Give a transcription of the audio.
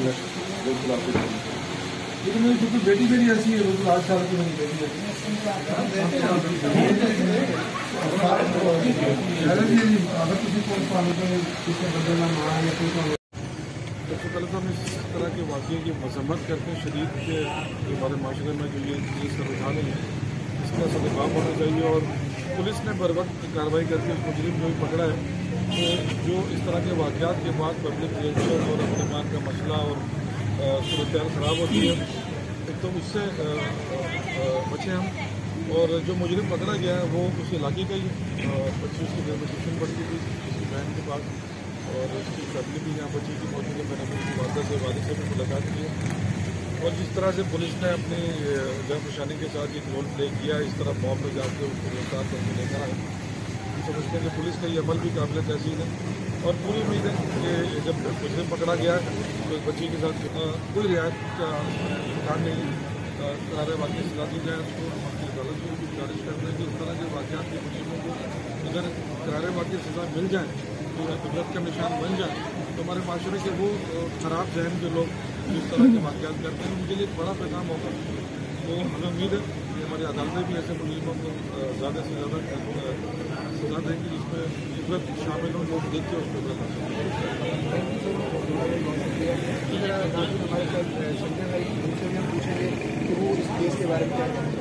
ہے بالکل آپ کو. لیکن میری خود بیٹی میری ایسی ہے، بالکل 8 سال کی میری بیٹی ہے. اگر کسی کو بدلنا ماں یا کوئی سب سے پہلے تو ہم اس طرح کے واقعے کی مذمت کرتے ہیں شدید کے ہمارے معاشرے میں جو یہ سر اٹھا رہے ہیں اس کا سدقاب ہونا چاہیے، اور پولیس نے بر وقت کارروائی کر کے اس مجرم جو بھی پکڑا ہے جو اس طرح کے واقعات کے بعد پبلک ریئیکشن اور امن امان کا مسئلہ اور صورتحال خراب ہوتی ہے تو اس سے بچیں ہم. اور جو مجرم پکڑا گیا ہے وہ اس علاقے کا ہی 25 کی گھر میں ٹیوشن پڑھتی تھی اس کی بہن کے پاس، اور اس کی فیملی بھی یہاں بچی کی موجود ہے. میں نے اپنی والدہ سے والد سے بھی ملاقات کی ہے، اور جس طرح سے پولیس نے اپنی جان پہچانی کے ساتھ ایک رول پلے کیا اس طرح موب میں جا کے اس کو گرفتار کر کے لے کر آئے، ہم سمجھتے ہیں کہ پولیس کا یہ عمل بھی قابل تحسین ہے. اور پوری امید ہے کہ جب مجرم پکڑا گیا ہے تو اس بچی کے ساتھ کوئی رعایت کا امکان نہیں، قرار واقعی سزا دی جائے اس کو. ہم اپنی عدالت کو بھی گزارش کرتے ہیں کہ اس طرح کے واقعات کے مجرموں کو اگر قرار واقعی سزا مل جائے تو عبرت کا نشان بن جائے تو ہمارے معاشرے کے وہ خراب ذہن کے لوگ جس طرح کے واقعات کرتے ہیں ان کے لیے ایک بڑا پیغام ہوگا. تو ہمیں امید ہے کہ ہماری عدالتیں بھی ایسے مجرموں کو زیادہ سے زیادہ سزا دیں گی جس میں عبرت شامل ہوں، لوگ دیکھ کے اس کو عبرت حاصل کریں. ہمارے ساتھ پوچھیں گے کہ وہ اس کیس کے بارے میں کیا کہتے ہیں.